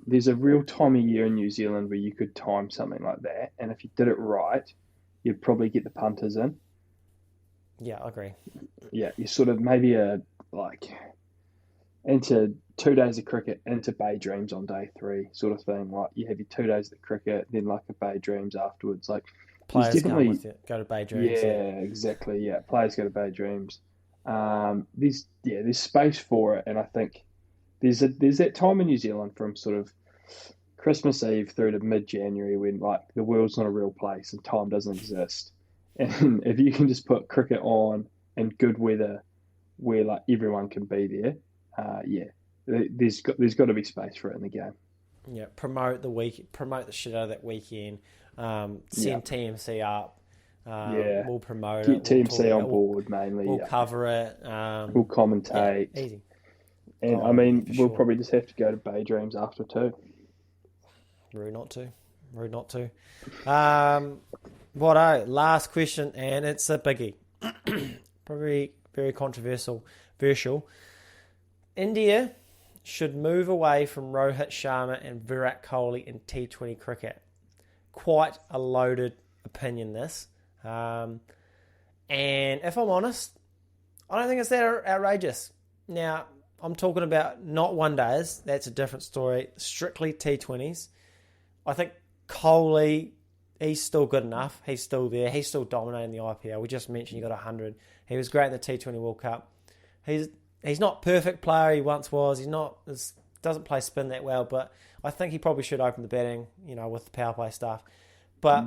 there's a real time of year in New Zealand where you could time something like that, and if you did it right, you'd probably get the punters in. Yeah, I agree. Yeah, you sort of maybe into 2 days of cricket, into Bay Dreams on day 3 sort of thing. Like you have your 2 days of cricket, then like a Bay Dreams afterwards. Like players come with it, go to Bay Dreams. Yeah, exactly. Yeah, players go to Bay Dreams. There's space for it, and I think there's that time in New Zealand from sort of Christmas Eve through to mid-January when like the world's not a real place and time doesn't exist. And if you can just put cricket on in good weather where like everyone can be there, there's got to be space for it in the game. Yeah, promote the shit out of that weekend. Send TMC up. We'll promote it. Get TMC on board mainly. We'll cover it. We'll commentate. Yeah, easy. And we'll probably just have to go to Bay Dreams after too. Rude not to. Last question, and it's a biggie. Probably very controversial. India should move away from Rohit Sharma and Virat Kohli in T20 cricket. Quite a loaded opinion, this. And if I'm honest, I don't think it's that outrageous. Now, I'm talking about not one days. That's a different story. Strictly T20s. I think Kohli, he's still good enough. He's still there. He's still dominating the IPL. We just mentioned he got 100. He was great in the T20 World Cup. He's not perfect player. He once was. Doesn't play spin that well, but I think he probably should open the batting, with the power play stuff. But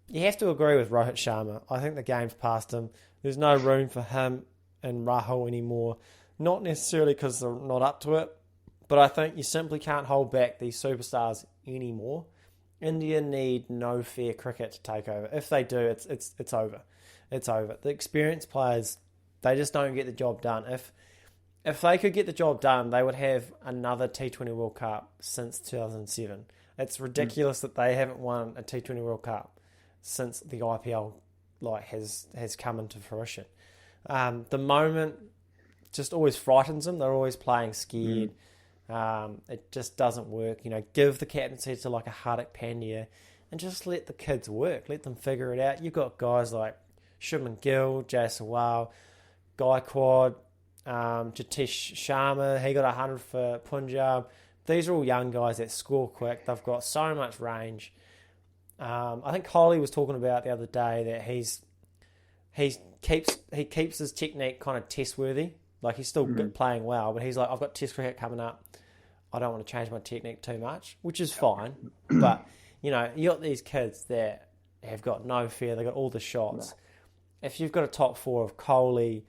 you have to agree with Rohit Sharma. I think the game's past him. There's no room for him and Rahul anymore. Not necessarily because they're not up to it, but I think you simply can't hold back these superstars anymore. India need no fair cricket to take over. If they do, it's over. It's over. The experienced players, they just don't get the job done. If they could get the job done, they would have another T20 World Cup since 2007. It's ridiculous that they haven't won a T20 World Cup since the IPL has come into fruition. The moment just always frightens them. They're always playing scared. It just doesn't work. Give the captaincy to like a Hardik Pandya and just let the kids work. Let them figure it out. You've got guys like Shubman Gill, Jaiswal, Gaikwad, Jatish Sharma. He got 100 for Punjab. These are all young guys that score quick. They've got so much range. I think Kohli was talking about the other day that he keeps his technique kind of test worthy. Like he's still good, playing well, but he's like, I've got Test cricket coming up. I don't want to change my technique too much, which is fine. But you got these kids that have got no fear. They've got all the shots. No. If you've got a top 4 of Kohli,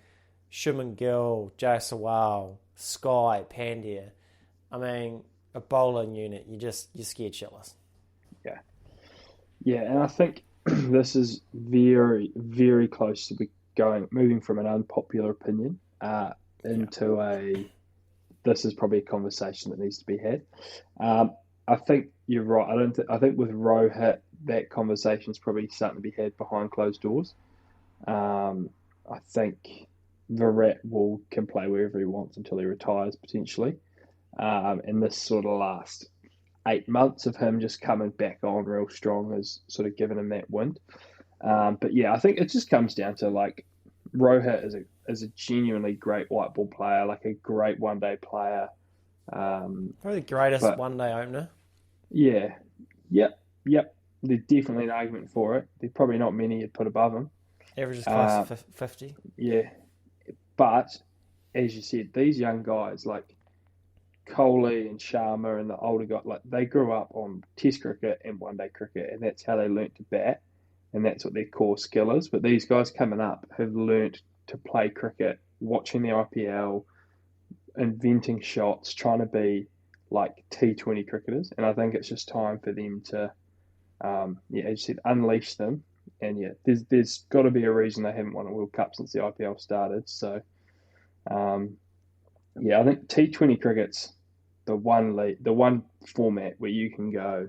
Shubman Gill, Jaiswal, Sky, Pandya, I mean, a bowling unit, you're scared shitless. Yeah, and I think this is very, very close to moving from an unpopular opinion into this is probably a conversation that needs to be had. I think you're right. I think with Rohit, that conversation's probably starting to be had behind closed doors. I think Virat can play wherever he wants until he retires, potentially. And this sort of last 8 months of him just coming back on real strong has sort of given him that wind. But yeah, I think it just comes down to like Rohit is a genuinely great white ball player, like a great one-day player. Probably the greatest one-day opener. Yeah. Yep. There's definitely an argument for it. There's probably not many you'd put above him. Averages close to 50. Yeah. But, as you said, these young guys like Kohli and Sharma and the older guys, like they grew up on Test cricket and one-day cricket, and that's how they learnt to bat, and that's what their core skill is. But these guys coming up have learnt to play cricket, watching the IPL, inventing shots, trying to be like T20 cricketers, and I think it's just time for them to, as you said, unleash them. And yeah, there's got to be a reason they haven't won a World Cup since the IPL started. So, I think T20 cricket's the one format where you can go,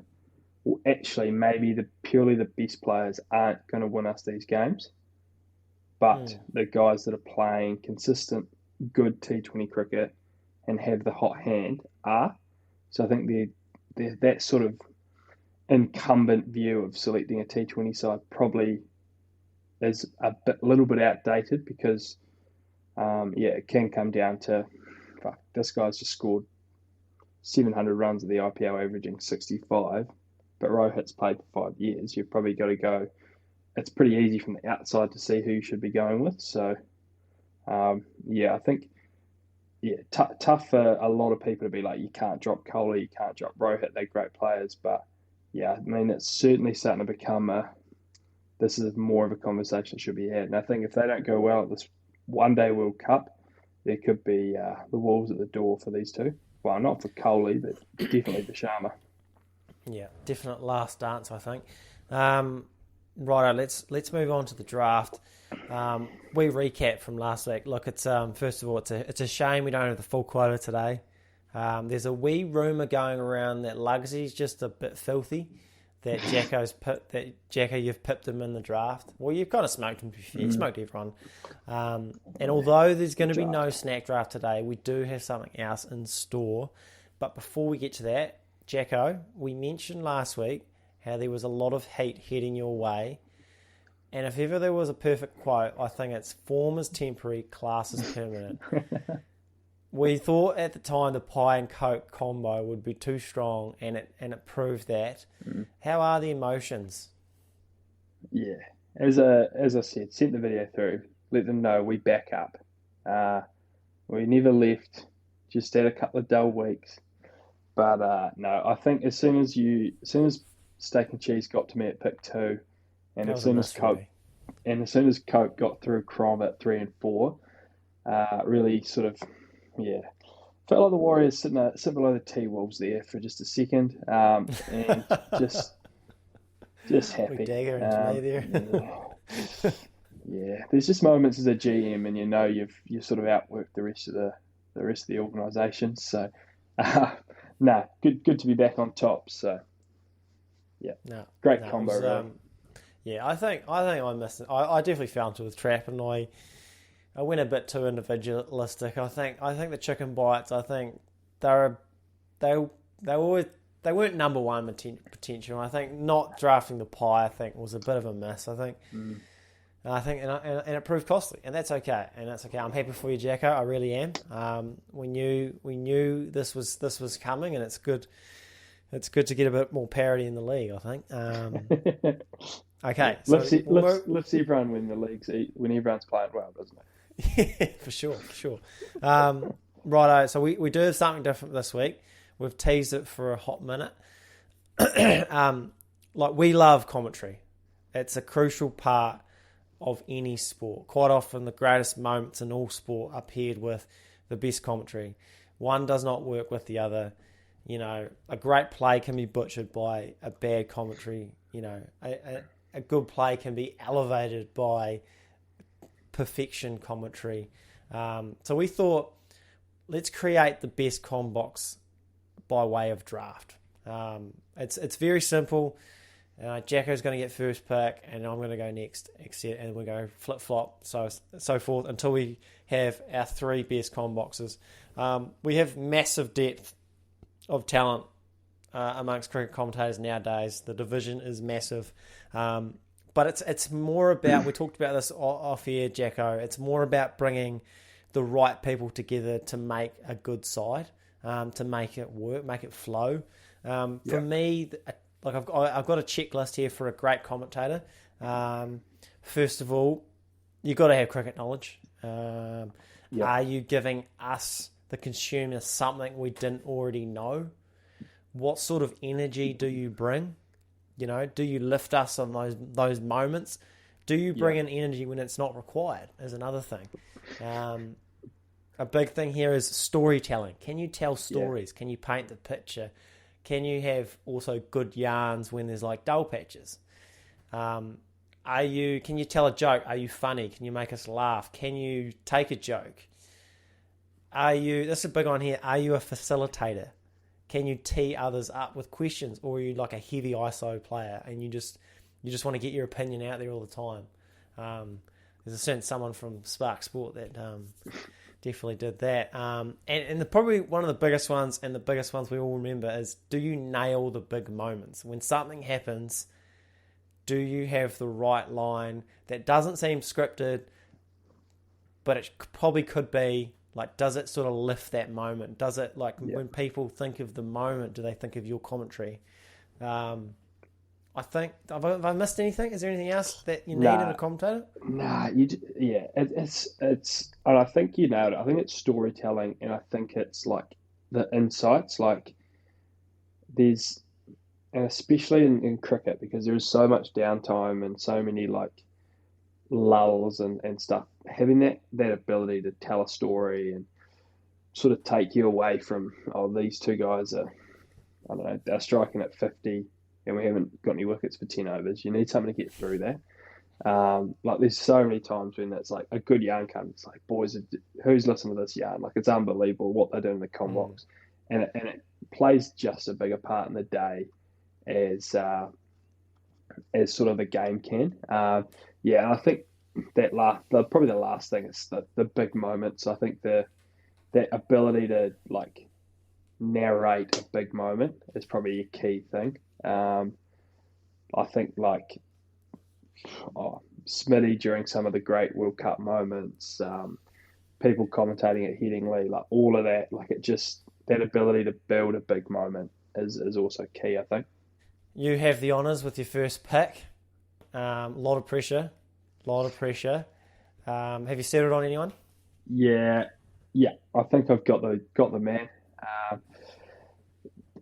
well, actually, maybe purely the best players aren't going to win us these games, but the guys that are playing consistent, good T20 cricket and have the hot hand are. So I think they're that sort of incumbent view of selecting a T20 side probably is a little bit outdated because, it can come down to, this guy's just scored 700 runs at the IPL, averaging 65, but Rohit's played for 5 years. You've probably got to go. It's pretty easy from the outside to see who you should be going with. So, I think, tough for a lot of people to be like, you can't drop Kohli, you can't drop Rohit. They're great players, but I mean, it's certainly starting to become this is more of a conversation that should be had. And I think if they don't go well at this one-day World Cup, there could be the wolves at the door for these two. Well, not for Kohli, but definitely for Sharma. Yeah, definite last dance, I think. Righto, let's move on to the draft. We recap from last week. Look, it's first of all, it's a shame we don't have the full quota today. There's a wee rumour going around that Lugsy's just a bit filthy. That Jacko, you've pipped him in the draft. Well, you've kind of smoked him. To be fair. You smoked everyone. And although there's going to be no snack draft today, we do have something else in store. But before we get to that, Jacko, we mentioned last week how there was a lot of heat heading your way. And if ever there was a perfect quote, I think it's form is temporary, class is permanent. We thought at the time the pie and Coke combo would be too strong, and it proved that. How are the emotions? Yeah, as I said, sent the video through. Let them know we back up. We never left. Just had a couple of dull weeks, but no, I think as soon as Steak and Cheese got to me at pick 2, and as soon as Coke got through Crom at 3 and 4, really sort of. Yeah, felt like the Warriors sitting below the T-Wolves there for just a second, and just happy. We dagger into me there. Yeah, there's just moments as a GM, and you've sort of outworked the rest of the organisation. So, good to be back on top. So, great combo. I think I missed it. I definitely fell into the trap, and I went a bit too individualistic. I think the chicken bites. I think they weren't number one potential. I think not drafting the pie, I think, was a bit of a miss. I think, and it proved costly, and that's okay. I'm happy for you, Jacko. I really am. We knew this was coming, and it's good. It's good to get a bit more parity in the league, I think. Okay, lifts everyone when the league's when everyone's playing well, doesn't it? Yeah, for sure. Righto, so we do have something different this week. We've teased it for a hot minute. Like, we love commentary. It's a crucial part of any sport. Quite often, the greatest moments in all sport are paired with the best commentary. One does not work with the other. You know, a great play can be butchered by a bad commentary. You know, a good play can be elevated by perfection commentary. So we thought, let's create the best com box by way of draft. It's very simple. Jacko's going to get first pick, and I'm going to go next, and we go flip-flop, so forth, until we have our 3 best com boxes. We have massive depth of talent amongst cricket commentators nowadays. The division is massive. But it's more about, we talked about this off air, Jacko, it's more about bringing the right people together to make a good side, to make it work, make it flow. For me, like I've got a checklist here for a great commentator. First of all, you've got to have cricket knowledge. Are you giving us, the consumer, something we didn't already know? What sort of energy do you bring? You know, do you lift us on those moments? Do you bring in energy when it's not required? Is another thing. A big thing here is storytelling. Can you tell stories? Can you paint the picture? Can you have also good yarns when there's like dull patches? Can you tell a joke? Are you funny? Can you make us laugh? Can you take a joke? This is a big one here. Are you a facilitator? Can you tee others up with questions, or are you like a heavy ISO player and you just want to get your opinion out there all the time? There's a certain someone from Spark Sport that definitely did that. And probably one of the biggest ones, and the biggest ones we all remember, is, do you nail the big moments? When something happens, do you have the right line that doesn't seem scripted, but it probably could be? Like, does it sort of lift that moment? Does it, like, when people think of the moment, do they think of your commentary? I think, have I missed anything? Is there anything else that you need in a commentator? It's and I think you nailed it. I think it's storytelling, and I think it's like the insights. Like, there's, and especially in cricket, because there is so much downtime and so many like lulls and stuff, having that ability to tell a story and sort of take you away from, these two guys are, I don't know, they're striking at 50 and we haven't got any wickets for 10 overs. You need something to get through that. Like, there's so many times when it's like a good yarn comes, it's like, boys, who's listening to this yarn? Like, it's unbelievable what they do in the com box. And it plays just a bigger part in the day as sort of the game can. And I think that probably the last thing is the big moments. I think that ability to like narrate a big moment is probably a key thing. I think like Smitty during some of the great World Cup moments, people commentating at Headingley, like all of that, like it just, that ability to build a big moment is also key, I think. You have the honours with your first pick. A lot of pressure. Have you settled on anyone? Yeah. I think I've got the man.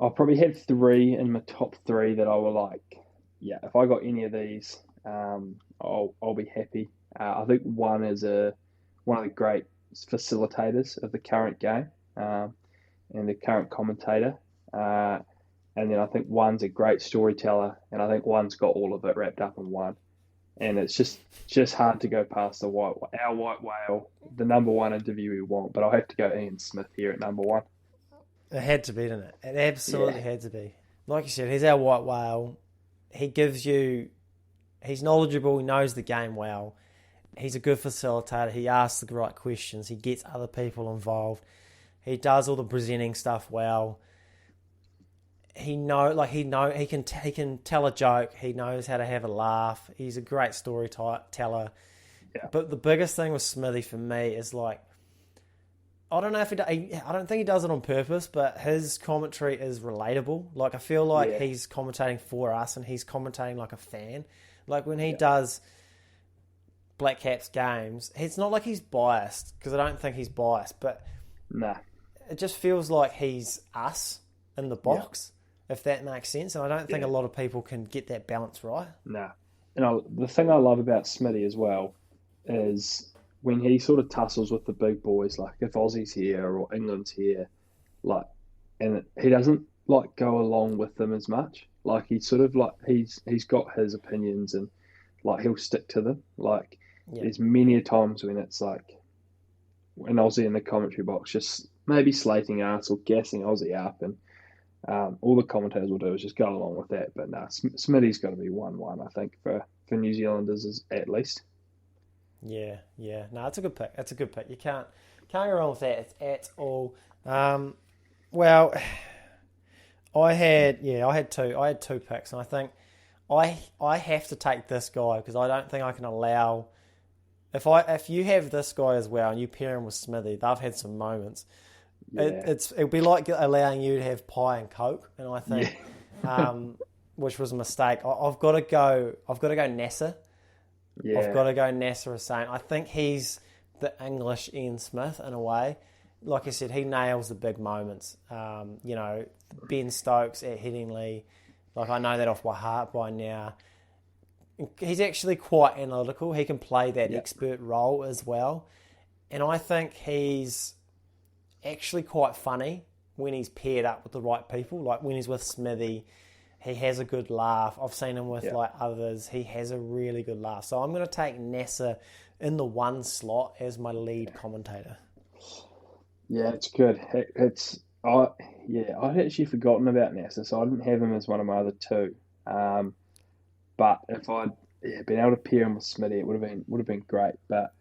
I'll probably have 3 in my top 3 that I will like. Yeah, if I got any of these, I'll be happy. I think one is one of the great facilitators of the current game, and the current commentator. And then I think one's a great storyteller, and I think one's got all of it wrapped up in one. And it's just hard to go past our white whale, the number 1 interview we want. But I'll have to go Ian Smith here at number 1. It had to be, didn't it? It absolutely had to be. Like you said, he's our white whale. He's knowledgeable, he knows the game well. He's a good facilitator. He asks the right questions. He gets other people involved. He does all the presenting stuff well. He can tell a joke. He knows how to have a laugh. He's a great storyteller. Yeah. But the biggest thing with Smithy for me is like, I don't think he does it on purpose, but his commentary is relatable. Like, I feel like he's commentating for us and he's commentating like a fan. Like when he does Black Caps games, it's not like he's biased, because I don't think he's biased, but Nah. it just feels like he's us in the box, if that makes sense. And I don't think a lot of people can get that balance right. Nah. And the thing I love about Smitty as well is when he sort of tussles with the big boys, like if Aussie's here or England's here, like, and he doesn't like go along with them as much. Like he's sort of like he's got his opinions and like he'll stick to them. Like there's many a times when it's like an Aussie in the commentary box just maybe slating us or gassing Aussie up, and all the commentators will do is just go along with that. But nah, Smitty's got to be 1-1, I think, for New Zealanders at least. Yeah. No, it's a good pick. It's a good pick. You can't go wrong with that at all. Well, I had two picks, and I think I have to take this guy because I don't think I can allow. If you have this guy as well and you pair him with Smithy, they've had some moments. Yeah. It'll be like allowing you to have pie and Coke, and I think, which was a mistake. I've got to go Nasser. Yeah. I've got to go Nasser Hussain. I think he's the English Ian Smith in a way. Like I said, he nails the big moments. Ben Stokes at Headingley, like I know that off by heart by now. He's actually quite analytical. He can play that expert role as well. And I think he's actually quite funny when he's paired up with the right people. Like when he's with Smithy, he has a good laugh. I've seen him with like others. He has a really good laugh. So I'm going to take Nasser in the 1 slot as my lead commentator. Yeah, it's good. I'd actually forgotten about Nasser, so I didn't have him as one of my other two. But if I'd been able to pair him with Smitty, it would have been great. But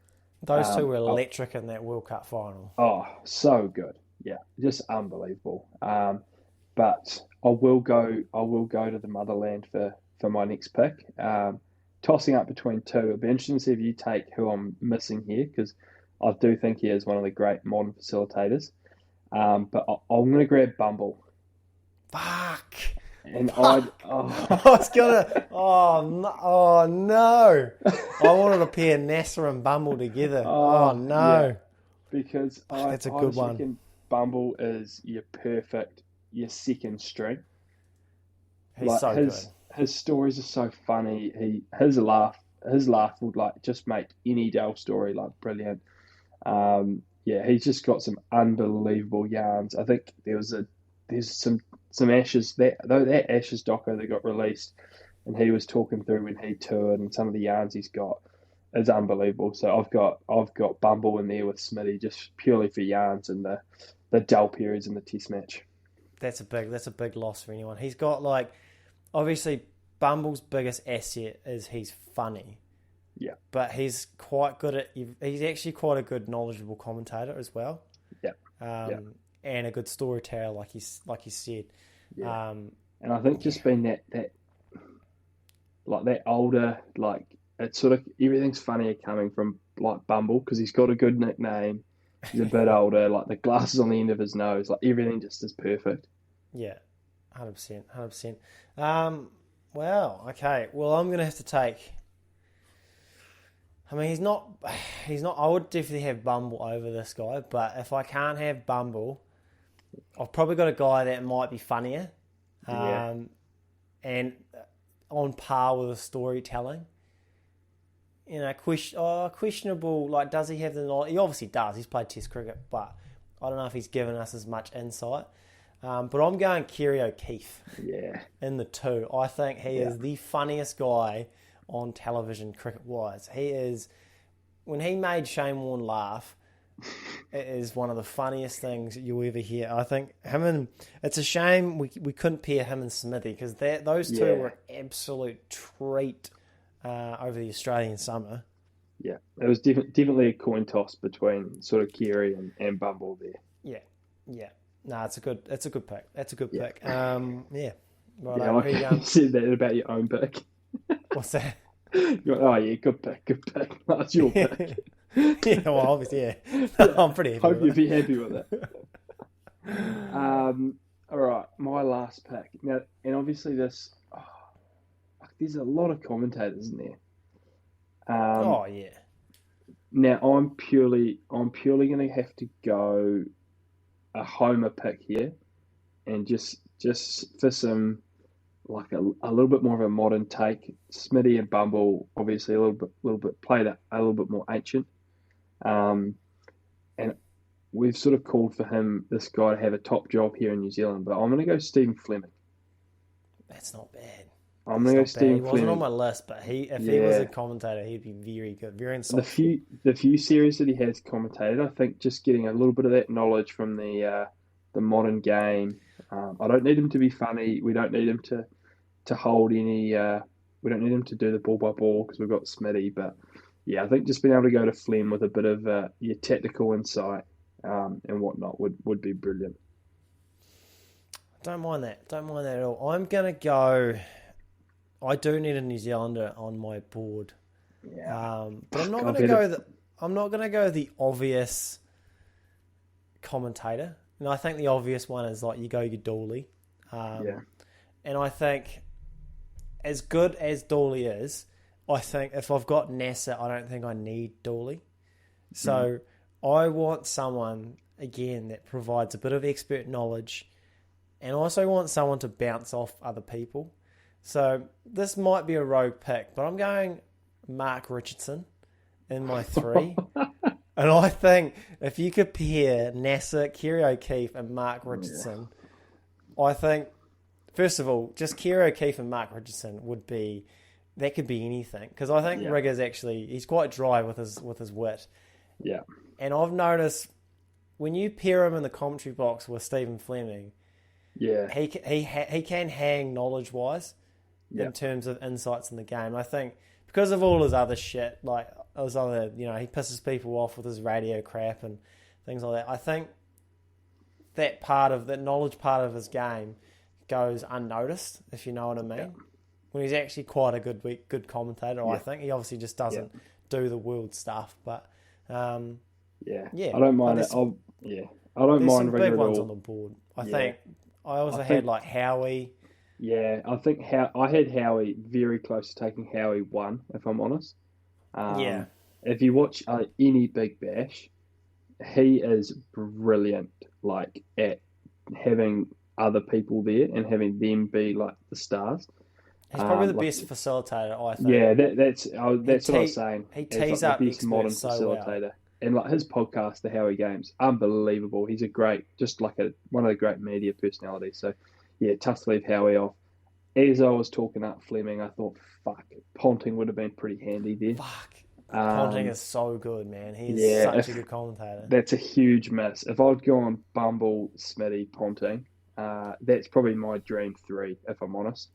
those two were electric in that World Cup final. Oh, so good! Yeah, just unbelievable. But I will go to the motherland for my next pick. Tossing up between two. It'd be interesting to see if you take who I'm missing here, because I do think he is one of the great modern facilitators. But I'm going to grab Bumble. Fuck. And I was gonna. Oh no! I wanted to pair Nasser and Bumble together. Oh no! Yeah. Because that's a good one. Reckon Bumble is your second string. He's so good. His stories are so funny. His laugh would like just make any Dell story like brilliant. He's just got some unbelievable yarns. I think there's some Ashes that Ashes doco that got released, and he was talking through when he toured and some of the yarns he's got is unbelievable. So I've got Bumble in there with Smitty just purely for yarns and the dull periods in the Test match. That's a big loss for anyone. He's got obviously Bumble's biggest asset is he's funny. Yeah. But he's quite good he's actually quite a good knowledgeable commentator as well. Yeah. And a good storyteller, like you said. Yeah. And I think just being that older, like it's sort of everything's funnier coming from like Bumble because he's got a good nickname. He's a bit older, like the glasses on the end of his nose, like everything just is perfect. Yeah, 100%. Well, okay. Well, I'm gonna have to take. I mean, he's not. I would definitely have Bumble over this guy, but if I can't have Bumble, I've probably got a guy that might be funnier, and on par with the storytelling. Questionable. Like, does he have the knowledge? He obviously does. He's played Test cricket, but I don't know if he's given us as much insight. But I'm going Kerry O'Keefe. Yeah. In the 2, I think he is the funniest guy on television cricket-wise. He is. When he made Shane Warne laugh, it is one of the funniest things you'll ever hear. I think it's a shame we couldn't pair him and Smithy because those two were an absolute treat over the Australian summer. Yeah, it was definitely a coin toss between sort of Kerry and Bumble there. Yeah. No, it's a good pick. That's a good pick. Yeah. Right, you said that about your own pick. What's that? Good pick. That's your pick. Yeah, well, obviously, yeah. I'm pretty happy Hope you'll be happy with it. All right, my last pick. Now, and obviously this, there's a lot of commentators, isn't there? Oh yeah. Now I'm purely going to have to go a homer pick here, and just for some like a little bit more of a modern take. Smitty and Bumble obviously a little bit played a little bit more ancient, and we've sort of called for this guy to have a top job here in New Zealand. But I'm going to go Stephen Fleming. That's not bad. I'm going to go Stephen He Fleming. wasn't on my list, but he was a commentator, he'd be very good, very insightful. The few series that he has commentated, I think just getting a little bit of that knowledge from the modern game. I don't need him to be funny. We don't need him to hold any. We don't need him to do the ball by ball because we've got Smitty. But yeah, I think just being able to go to Flem with a bit of your tactical insight and whatnot would be brilliant. Don't mind that. Don't mind that at all. I'm gonna go. I do need a New Zealander on my board. Yeah. But I'm not going to go. I'm not going to go the obvious commentator. And I think the obvious one is like you go your Dooley. Yeah. And I think as good as Dooley is, I think if I've got NASA, I don't think I need Dooley. So I want someone again that provides a bit of expert knowledge, and also want someone to bounce off other people. So this might be a rogue pick, but I'm going Mark Richardson in my 3. And I think if you could pair NASA, Kerry O'Keefe and Mark Richardson, I think, first of all, just Kerry O'Keefe and Mark Richardson that could be anything. Because I think Rigger's he's quite dry with his wit. Yeah. And I've noticed when you pair him in the commentary box with Stephen Fleming, he can hang knowledge-wise. In terms of insights in the game. I think because of all his other shit, like his other, he pisses people off with his radio crap and things like that. I think that knowledge part of his game goes unnoticed, if you know what I mean. Yeah. When he's actually quite a good commentator, I think. He obviously just doesn't do the world stuff, but I don't mind it. I don't mind some big ones on the board. I think I also had like Howie. Yeah, I think I had Howie very close to taking Howie 1, if I'm honest. If you watch any Big Bash, he is brilliant, like at having other people there and having them be like the stars. He's probably the best facilitator, I think. Yeah, that's what I was saying. He tees up the best modern facilitator. Well. And like his podcast, The Howie Games, unbelievable. He's a great, just like one of the great media personalities. So. Yeah, tough to leave Howie off. As I was talking up Fleming, I thought, Ponting would have been pretty handy there. Ponting is so good, man. He's such a good commentator. That's a huge miss. If I'd gone Bumble, Smitty, Ponting, that's probably my dream 3, if I'm honest.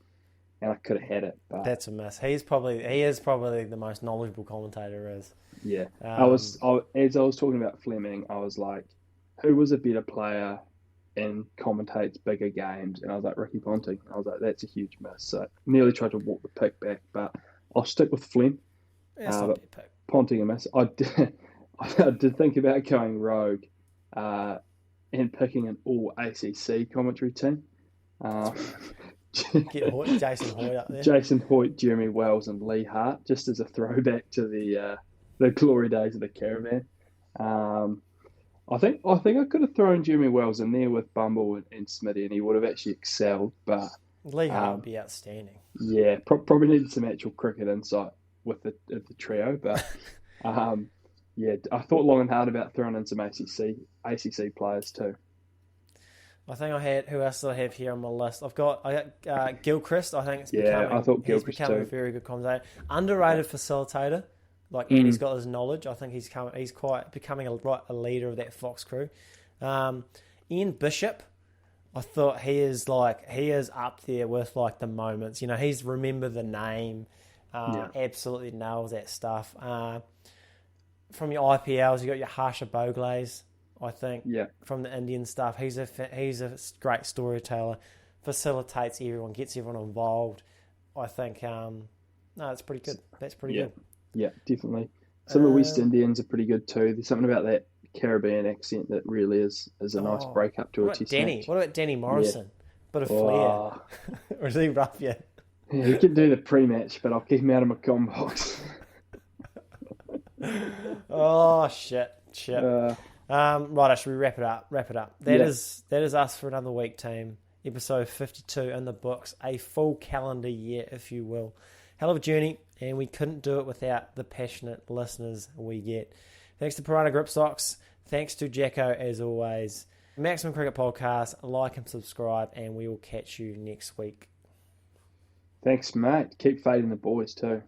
And I could have had it. But that's a miss. He is probably the most knowledgeable commentator there is. Yeah. As I was talking about Fleming, I was like, who was a better player and commentates bigger games? And I was like, Ricky Ponting. I was like, that's a huge miss. So nearly tried to walk the pick back, but I'll stick with Flem. But Ponting a miss. I did think about going rogue and picking an all ACC commentary team. Get Jason Hoyt up there. Jason Hoyt, Jeremy Wells, and Lee Hart, just as a throwback to the glory days of the Caravan. I think I could have thrown Jeremy Wells in there with Bumble and Smitty, and he would have actually excelled. But Lee Hart would be outstanding. Yeah, probably needed some actual cricket insight with the trio. But I thought long and hard about throwing in some ACC players too. I think I had, who else did I have here on my list? I got Gilchrist. I think I thought Gilchrist he's become a very good commentator, underrated facilitator. And he's got his knowledge. I think he's quite becoming a leader of that Fox crew. Ian Bishop, I thought he is up there with like the moments. He's remember the name, absolutely nails that stuff. From your IPLs, you got your Harsha Boglays. I think from the Indian stuff, he's a great storyteller, facilitates everyone, gets everyone involved. I think it's pretty good. That's pretty good. Yeah, definitely. Some of the West Indians are pretty good too. There's something about that Caribbean accent that really is a nice break up to a test match. What about Danny Morrison? Bit of flair. Or is he rough yet? Yeah, he can do the pre-match, but I'll keep him out of my com box. Oh, shit. Right, should we wrap it up? That is us for another week, team. Episode 52 in the books. A full calendar year, if you will. Hell of a journey, and we couldn't do it without the passionate listeners we get. Thanks to PYRANHA Grip Socks. Thanks to Jacko, as always. Maximum Cricket Podcast. Like and subscribe, and we will catch you next week. Thanks, mate. Keep fading the boys, too.